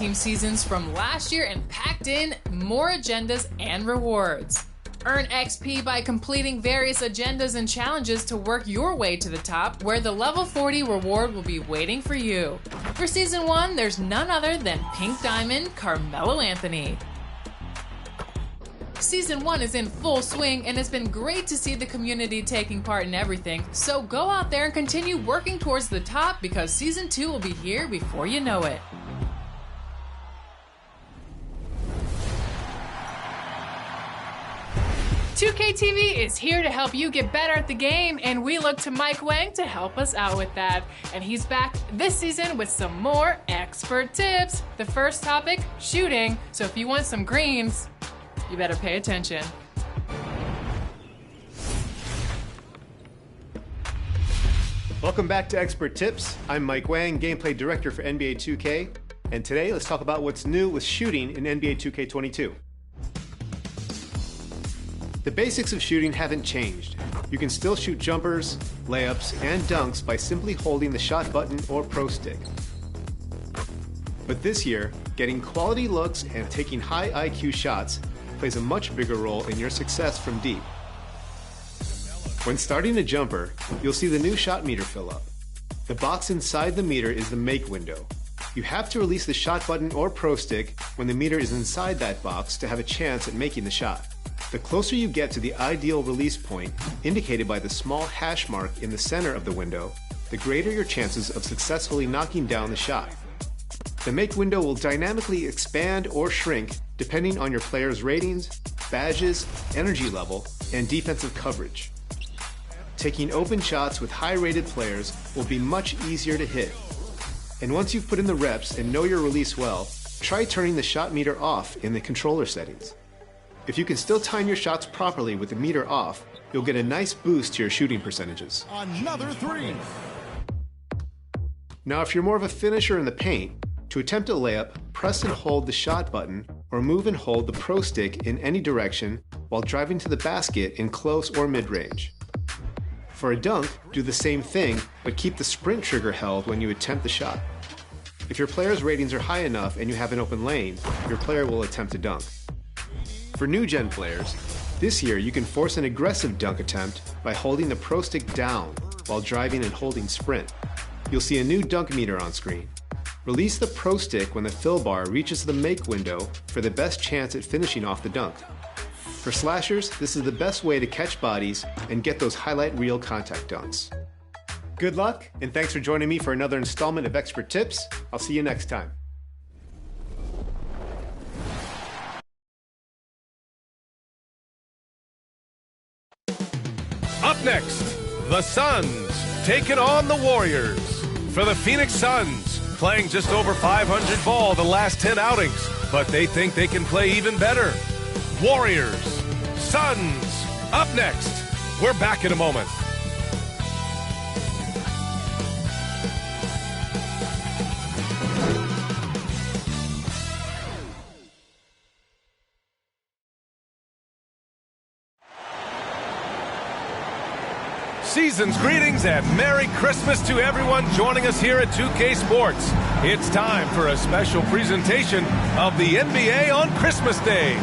team seasons from last year and packed in more agendas and rewards. Earn XP by completing various agendas and challenges to work your way to the top, where the level 40 reward will be waiting for you. For Season 1, there's none other than Pink Diamond Carmelo Anthony. Season 1 is in full swing, and it's been great to see the community taking part in everything, so go out there and continue working towards the top, because Season 2 will be here before you know it. $2K TV is here to help you get better at the game, and we look to Mike Wang to help us out with that. And he's back this season with some more expert tips. The first topic, shooting. So if you want some greens, you better pay attention. Welcome back to Expert Tips. I'm Mike Wang, Gameplay Director for NBA 2K. And today, let's talk about what's new with shooting in NBA 2K22. The basics of shooting haven't changed. You can still shoot jumpers, layups, and dunks by simply holding the shot button or pro stick. But this year, getting quality looks and taking high IQ shots plays a much bigger role in your success from deep. When starting a jumper, you'll see the new shot meter fill up. The box inside the meter is the make window. You have to release the shot button or pro stick when the meter is inside that box to have a chance at making the shot. The closer you get to the ideal release point, indicated by the small hash mark in the center of the window, the greater your chances of successfully knocking down the shot. The make window will dynamically expand or shrink depending on your player's ratings, badges, energy level, and defensive coverage. Taking open shots with high-rated players will be much easier to hit. And once you've put in the reps and know your release well, try turning the shot meter off in the controller settings. If you can still time your shots properly with the meter off, you'll get a nice boost to your shooting percentages. Another three. Now, if you're more of a finisher in the paint, to attempt a layup, press and hold the shot button or move and hold the pro stick in any direction while driving to the basket in close or mid-range. For a dunk, do the same thing, but keep the sprint trigger held when you attempt the shot. If your player's ratings are high enough and you have an open lane, your player will attempt a dunk. For new-gen players, this year you can force an aggressive dunk attempt by holding the pro stick down while driving and holding sprint. You'll see a new dunk meter on screen. Release the pro stick when the fill bar reaches the make window for the best chance at finishing off the dunk. For slashers, this is the best way to catch bodies and get those highlight reel contact dunks. Good luck, and thanks for joining me for another installment of Expert Tips. I'll see you next time. Up next, the Suns taking on the Warriors. For the Phoenix Suns, playing just over 500 ball the last 10 outings, but they think they can play even better. Warriors, Suns, up next. We're back in a moment. Season's greetings and Merry Christmas to everyone joining us here at 2K Sports. It's time for a special presentation of the NBA on Christmas Day.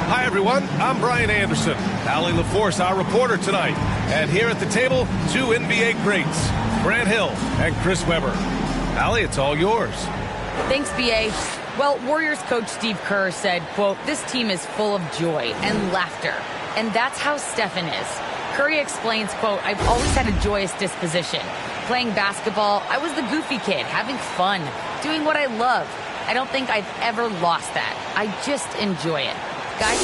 Hi everyone, I'm Brian Anderson. Allie LaForce, our reporter tonight. And here at the table, two NBA greats, Grant Hill and Chris Webber. Allie, it's all yours. Thanks, B.A. Well, Warriors coach Steve Kerr said, quote, "This team is full of joy and laughter." And that's how Stephen is. Curry explains, quote, "I've always had a joyous disposition. Playing basketball, I was the goofy kid, having fun, doing what I love. I don't think I've ever lost that. I just enjoy it." Guys?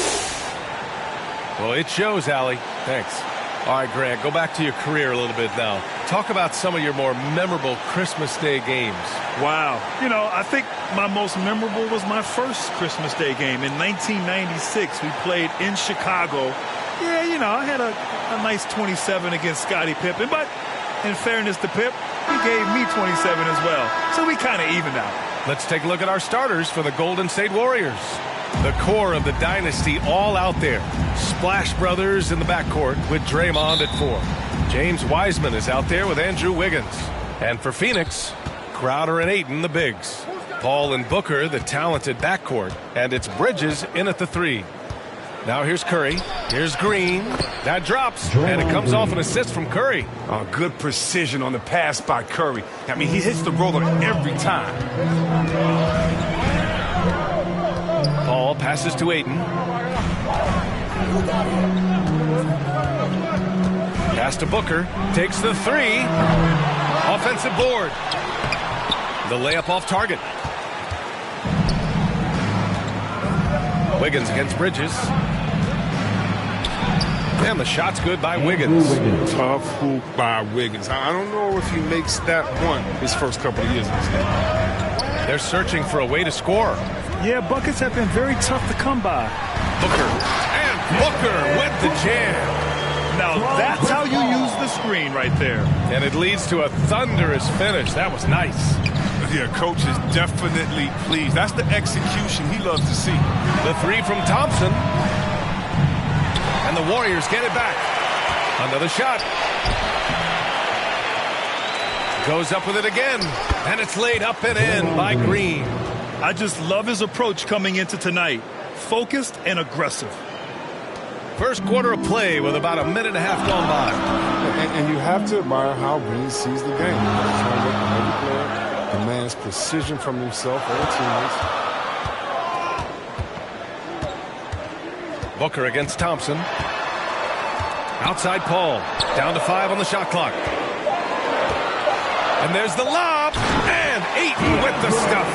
Well, it shows, Allie. Thanks. All right, Grant, go back to your career a little bit now. Talk about some of your more memorable Christmas Day games. Wow. You know, I think my most memorable was my first Christmas Day game in 1996. We played in Chicago. Yeah, you know, I had a nice 27 against Scottie Pippen, but in fairness to Pip, he gave me 27 as well. So we kind of evened out. Let's take a look at our starters for the Golden State Warriors. The core of the dynasty all out there. Splash Brothers in the backcourt with Draymond at 4. James Wiseman is out there with Andrew Wiggins. And for Phoenix, Crowder and Ayton, the bigs. Paul and Booker, the talented backcourt, and it's Bridges in at the 3. Now here's Curry. Here's Green. That drops, and it comes off an assist from Curry. Oh, good precision on the pass by Curry. I mean, he hits the roller every time. Paul passes to Ayton. Pass to Booker. Takes the 3. Offensive board. The layup off target. Wiggins against Bridges. And the shot's good by Wiggins. Tough hoop by Wiggins. I don't know if he makes that one his first couple of years in this league. They're searching for a way to score. Yeah, buckets have been very tough to come by. Booker. And Booker with the jam. Now, that's how you use the screen right there. And it leads to a thunderous finish. That was nice. Yeah, coach is definitely pleased. That's the execution he loves to see. The 3 from Thompson. And the Warriors get it back. Another shot. Goes up with it again. And it's laid up and in by Green. I just love his approach coming into tonight. Focused and aggressive. First quarter of play with about a minute and a half gone by. And you have to admire how Green sees the game. He's trying to make every player demands precision from himself and teammates. Booker against Thompson. Outside Paul. Down to 5 on the shot clock. And there's the lob. And Ayton with the stuff.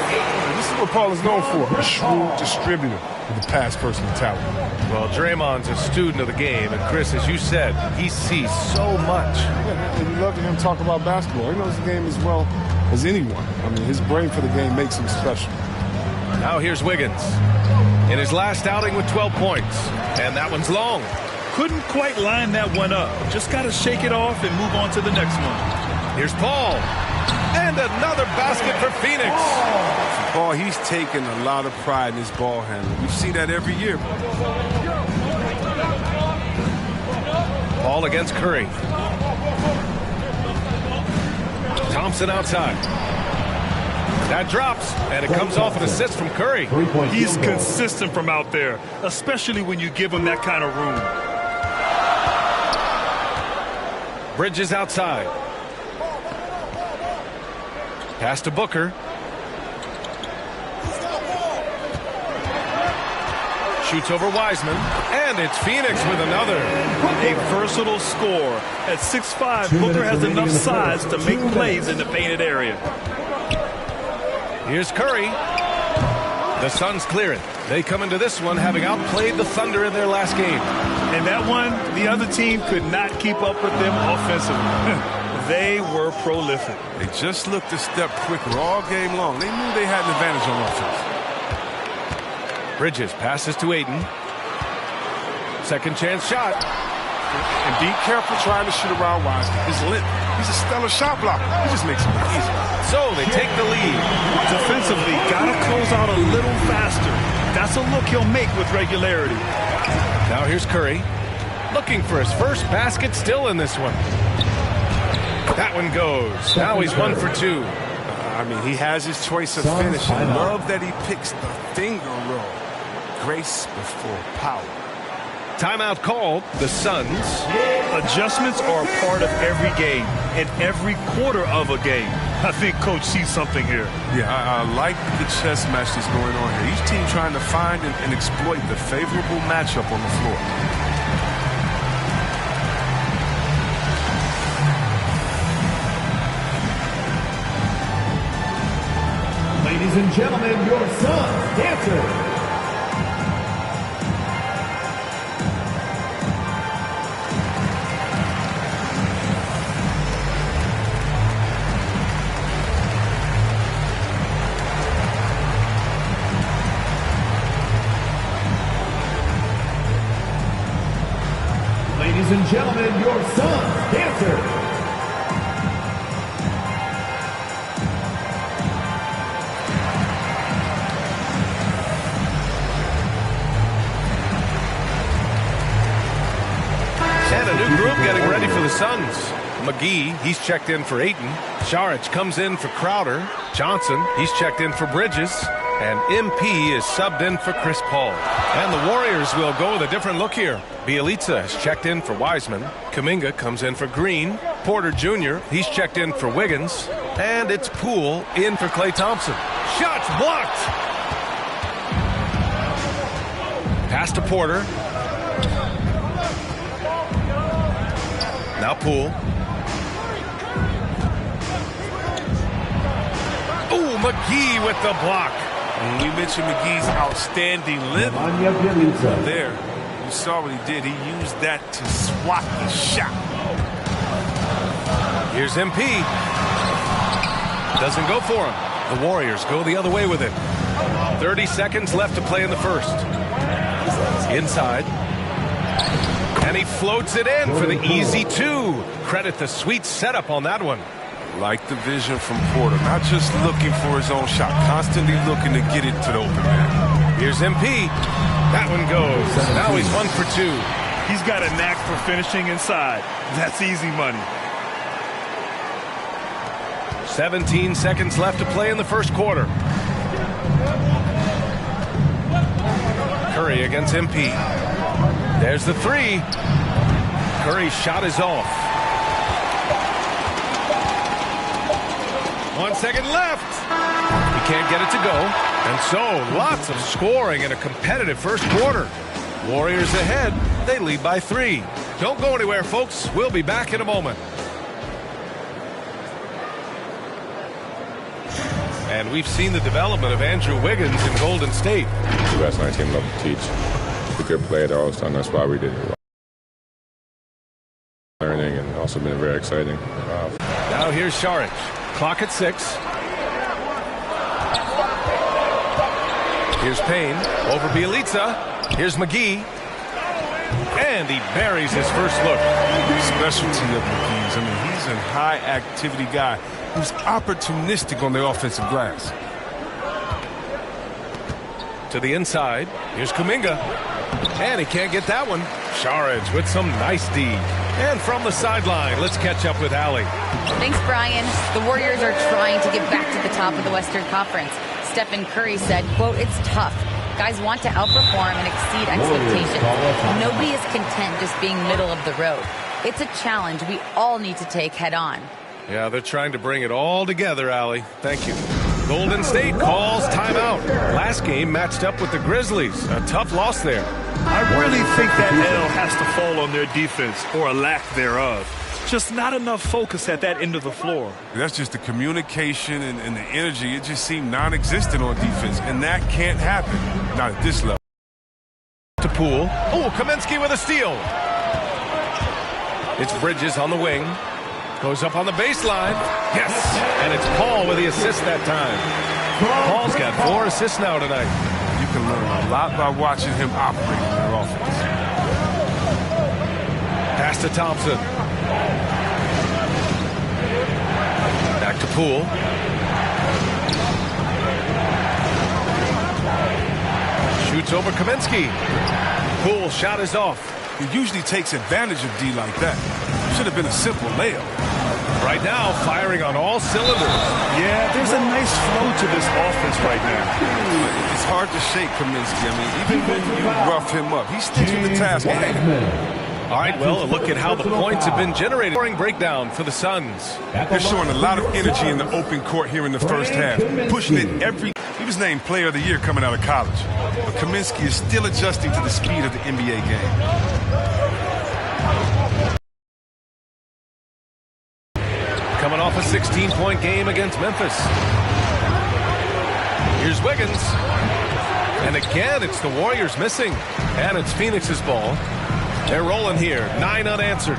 This is what Paul is known for. A shrewd distributor with a pass first mentality. Well, Draymond's a student of the game. And Chris, as you said, he sees so much. Yeah, and you love to hear him talk about basketball. He knows the game as well as anyone. I mean, his brain for the game makes him special. Now here's Wiggins. In his last outing with 12 points. And that one's long. Couldn't quite line that one up. Just got to shake it off and move on to the next one. Here's Paul. And another basket for Phoenix. Paul, he's taken a lot of pride in his ball handling. We see that every year. Paul against Curry. Thompson outside. That drops, and it comes off an assist from Curry. He's consistent from out there, especially when you give him that kind of room. Bridges outside. Pass to Booker. Shoots over Wiseman. And it's Phoenix with another. A versatile score. At 6'5", Booker has enough size to make plays in the painted area. Here's Curry. The Suns clear it. They come into this one having outplayed the Thunder in their last game. And that one, the other team could not keep up with them offensively. They were prolific. They just looked a step quicker all game long. They knew they had an advantage on offense. Bridges passes to Ayton. Second chance shot. And be careful trying to shoot around Wiseman. He's lit. He's a stellar shot blocker. He just makes it look easy. So they take the lead. Defensively, got to close out a little faster. That's a look he'll make with regularity. Now here's Curry. Looking for his first basket still in this one. That one goes. Now he's 1 for 2. I mean, he has his choice of finishing. Love that he picks the finger roll. Grace before power. Timeout called. The Suns. Adjustments are a part of every game and every quarter of a game. I think Coach sees something here. Yeah, I like the chess match that's going on here. Each team trying to find and exploit the favorable matchup on the floor. Ladies and gentlemen, your Suns dancers. Ladies and gentlemen, your Suns dancers. And a new group getting ready for the Suns. McGee, he's checked in for Ayton. Saric comes in for Crowder. Johnson, he's checked in for Bridges. And MP is subbed in for Chris Paul. And the Warriors will go with a different look here. Bielitsa has checked in for Wiseman. Kuminga comes in for Green. Porter Jr., he's checked in for Wiggins. And it's Poole in for Klay Thompson. Shots blocked! Pass to Porter. Now Poole. Ooh, McGee with the block. When we mentioned McGee's outstanding living there, you saw what he did. He used that to swat the shot. Here's MP. Doesn't go for him. The Warriors go the other way with it. 30 seconds left to play in the first. Inside. And he floats it in for the easy two. Credit the sweet setup on that one. Like the vision from Porter, not just looking for his own shot, constantly looking to get it to the open man. Here's MP. That one goes. Now he's 1 for 2. He's got a knack for finishing inside. That's easy money. 17 seconds left to play in the first quarter. Curry against MP. There's the three. Curry's shot is off. 1 second left. He can't get it to go. And so, lots of scoring in a competitive first quarter. Warriors ahead. They lead by 3. Don't go anywhere, folks. We'll be back in a moment. And we've seen the development of Andrew Wiggins in Golden State. The best 19 love to teach. The good play at all time. That's why we did it. Learning and also been very exciting. Now here's Saric. Clock at 6. Here's Payne over Bielitsa. Here's McGee. And he buries his first look. Specialty of McGee's. I mean, he's a high activity guy who's opportunistic on the offensive glass. To the inside. Here's Kuminga. And he can't get that one. Saric with some nice D. And from the sideline, let's catch up with Allie. Thanks, Brian. The Warriors are trying to get back to the top of the Western Conference. Stephen Curry said, quote, "It's tough. Guys want to outperform and exceed expectations. Nobody is content just being middle of the road. It's a challenge we all need to take head on." Yeah, they're trying to bring it all together, Allie. Thank you. Golden State calls timeout. Last game matched up with the Grizzlies. A tough loss there. I really think that L has to fall on their defense, or a lack thereof. Just not enough focus at that end of the floor. That's just the communication and the energy. It just seemed non-existent on defense, and that can't happen. Not at this level. To Poole. Oh, Kaminsky with a steal. It's Bridges on the wing. Goes up on the baseline. Yes. And it's Paul with the assist that time. Paul's got 4 assists now tonight. You can learn a lot by watching him operate in their offense. Pass to Thompson. Back to Poole. Shoots over Kaminsky. Poole shot is off. He usually takes advantage of D like that. Should have been a simple layup. Right now, firing on all cylinders. Yeah, there's a nice flow to this offense right now. It's hard to shake Kaminsky. I mean, even when you rough him up, he sticks with the task at hand. All right, well, a look at how the points have been generated. Scoring breakdown for the Suns. They're showing a lot of energy in the open court here in the first half. Pushing it every... He was named Player of the Year coming out of college. But Kaminsky is still adjusting to the speed of the NBA game. Coming off a 16-point game against Memphis. Here's Wiggins. And again, it's the Warriors missing. And it's Phoenix's ball. They're rolling here. 9 unanswered.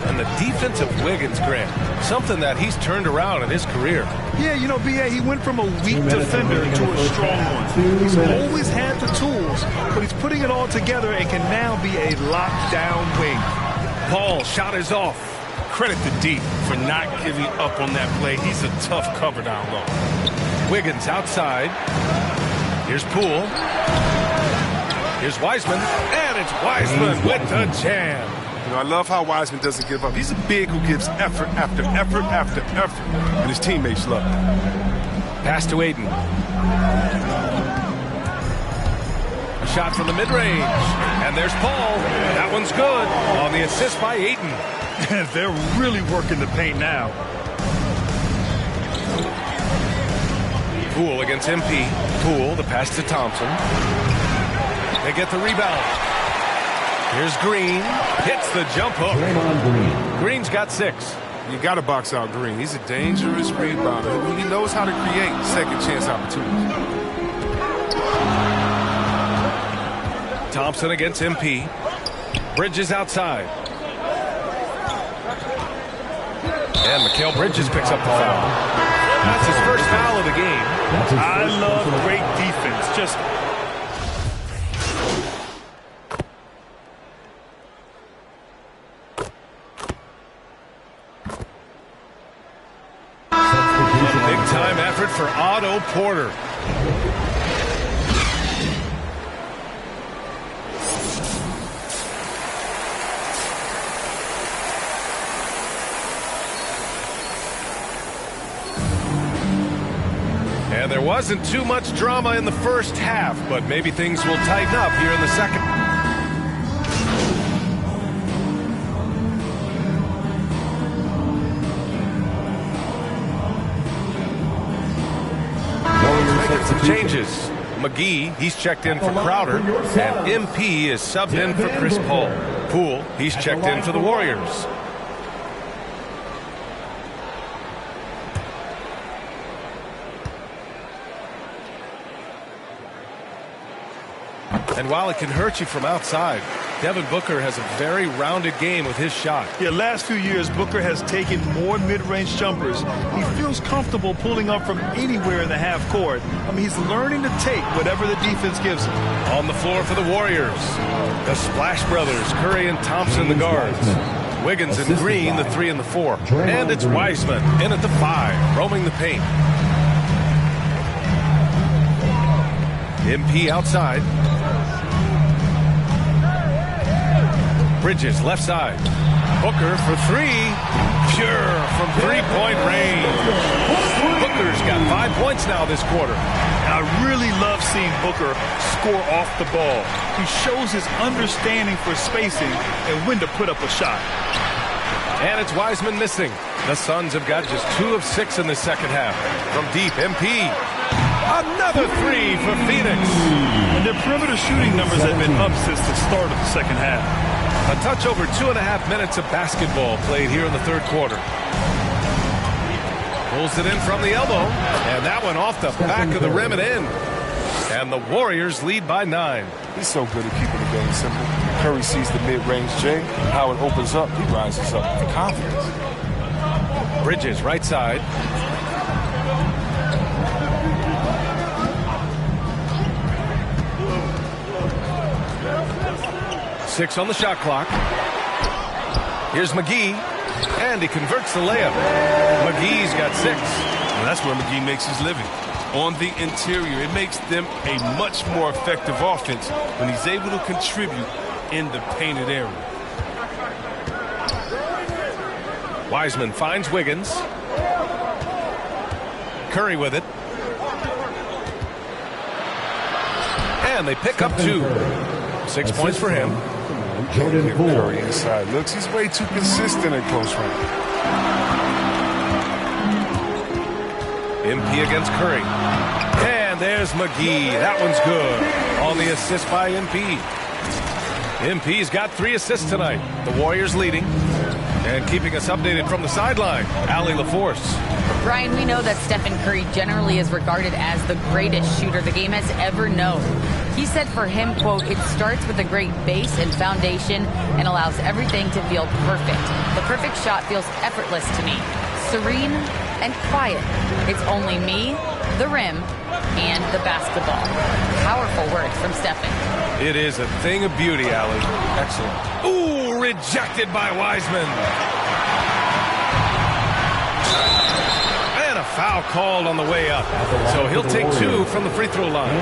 And the defense of Wiggins, Grant, something that he's turned around in his career. Yeah, you know, B.A., he went from a weak defender to a strong one. He's always had the tools, but he's putting it all together and can now be a lockdown wing. Paul, shot is off. Credit to D for not giving up on that play. He's a tough cover down low. Wiggins outside. Here's Poole. Here's Wiseman. And it's Wiseman with the jam. You know, I love how Wiseman doesn't give up. He's a big who gives effort after effort after effort, and his teammates love it. Pass to Aiden. A shot from the mid-range. And there's Paul. That one's good on the assist by Aiden. They're really working the paint now. Poole against MP. Poole, the pass to Thompson. They get the rebound. Here's Green. Hits the jump hook. Green's got 6. You got to box out Green. He's a dangerous rebounder. He knows how to create second chance opportunities. Thompson against MP. Bridges outside. And Mikal Bridges picks up the foul. That's his first foul of the game. I love great defense. Just big-time effort for Otto Porter. And there wasn't too much drama in the first half, but maybe things will tighten up here in the second. Making some changes. McGee, he's checked in for Crowder, and MP is subbed in for Chris Paul. Poole, he's checked in for the Warriors. And while it can hurt you from outside, Devin Booker has a very rounded game with his shot. Yeah, last few years, Booker has taken more mid-range jumpers. He feels comfortable pulling up from anywhere in the half court. I mean, he's learning to take whatever the defense gives him. On the floor for the Warriors, the Splash Brothers, Curry and Thompson, the guards. Wiggins and Green, the 3 and the 4. And it's Wiseman in at the 5, roaming the paint. MP outside. Bridges left side. Booker for 3. Pure from three-point range. Booker's got 5 points now this quarter. I really love seeing Booker score off the ball. He shows his understanding for spacing and when to put up a shot. And it's Wiseman missing. The Suns have got just 2 of 6 in the second half. From deep, MP. Another 3 for Phoenix. And their perimeter shooting numbers have been up since the start of the second half. A touch over 2.5 minutes of basketball played here in the third quarter. Pulls it in from the elbow, and that one off the back of the rim and in. And the Warriors lead by 9. He's so good at keeping the game simple. Curry sees the mid-range J, how it opens up. He rises up with confidence. Bridges right side. Six on the shot clock. Here's McGee, and he converts the layup. McGee's got 6. And that's where McGee makes his living. On the interior, it makes them a much more effective offense when he's able to contribute in the painted area. Wiseman finds Wiggins. Curry with it. And they pick up 2. 6 points for him. Curry inside looks. He's way too consistent at close range. MP against Curry. And there's McGee. That one's good. On the assist by MP. MP's got 3 assists tonight. The Warriors leading. And keeping us updated from the sideline, Allie LaForce. Brian, we know that Stephen Curry generally is regarded as the greatest shooter the game has ever known. He said for him, quote, "It starts with a great base and foundation and allows everything to feel perfect. The perfect shot feels effortless to me, serene and quiet. It's only me, the rim, and the basketball." Powerful words from Stephen. It is a thing of beauty, Allie. Excellent. Ooh, rejected by Wiseman. And a foul called on the way up. So he'll take 2 from the free throw line.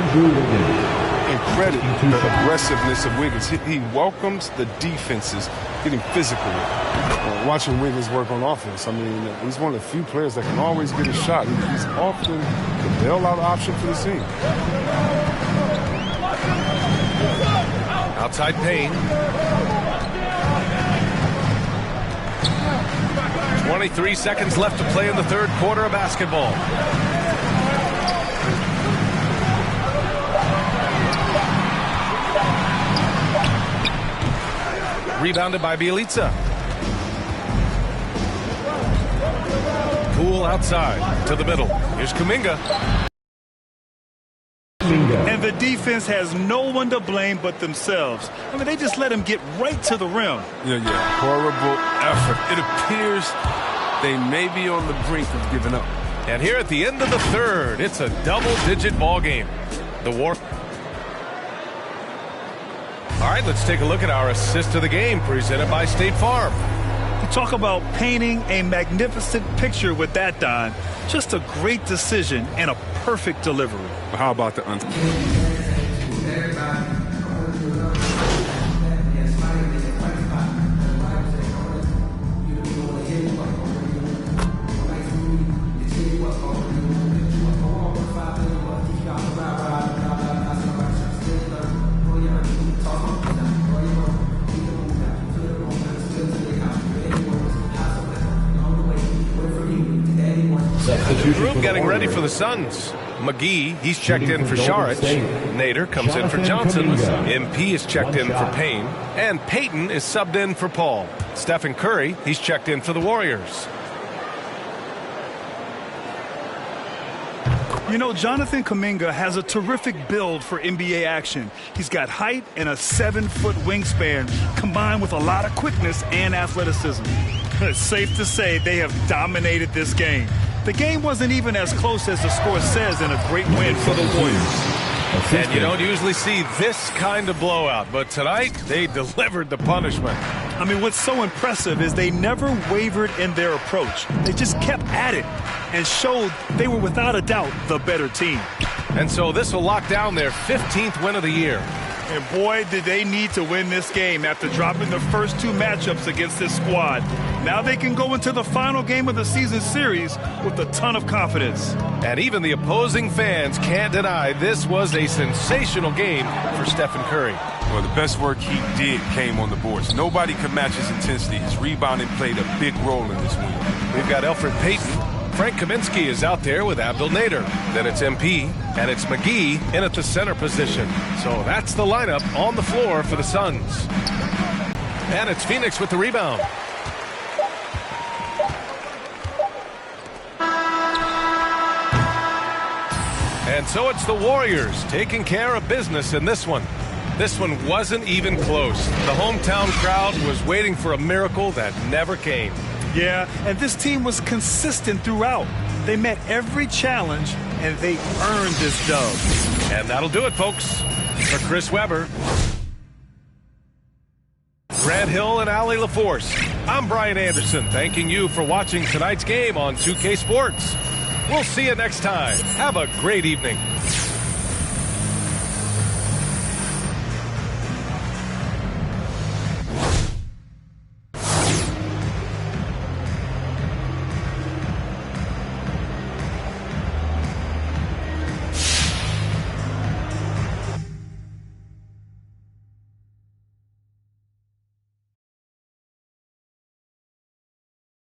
credit the aggressiveness of Wiggins. He welcomes the defenses getting physical with him. Watching Wiggins work on offense, I mean, he's one of the few players that can always get a shot. He's often the bailout option for the team. Outside Payne. 23 seconds left to play in the third quarter of basketball. Rebounded by Bielitsa. Poole outside to the middle. Here's Kuminga. And the defense has no one to blame but themselves. I mean, they just let him get right to the rim. Yeah. Horrible effort. It appears they may be on the brink of giving up. And here at the end of the third, it's a double-digit ball game. The War. All right, let's take a look at our assist of the game presented by State Farm. You talk about painting a magnificent picture with that, Don. Just a great decision and a perfect delivery. But how about the Group getting ready for the Suns. McGee, he's checked in for Saric. Nader comes in for Johnson. MP is checked in for Payne. And Payton is subbed in for Paul. Stephen Curry, he's checked in for the Warriors. You know, Jonathan Kuminga has a terrific build for NBA action. He's got height and a 7-foot wingspan, combined with a lot of quickness and athleticism. It's safe to say they have dominated this game. The game wasn't even as close as the score says, in a great win for the Warriors. And you don't usually see this kind of blowout, but tonight they delivered the punishment. I mean, what's so impressive is they never wavered in their approach. They just kept at it and showed they were without a doubt the better team. And so this will lock down their 15th win of the year. And boy, did they need to win this game after dropping the first two matchups against this squad. Now they can go into the final game of the season series with a ton of confidence. And even the opposing fans can't deny this was a sensational game for Stephen Curry. Well, the best work he did came on the boards. Nobody could match his intensity. His rebounding played a big role in this win. We've got Elfrid Payton. Frank Kaminsky is out there with Abdel Nader. Then it's MP, and it's McGee in at the center position. So that's the lineup on the floor for the Suns. And it's Phoenix with the rebound. And so it's the Warriors taking care of business in this one. This one wasn't even close. The hometown crowd was waiting for a miracle that never came. Yeah, and this team was consistent throughout. They met every challenge, and they earned this dub. And that'll do it, folks. For Chris Webber, Grant Hill, and Allie LaForce, I'm Brian Anderson, thanking you for watching tonight's game on 2K Sports. We'll see you next time. Have a great evening.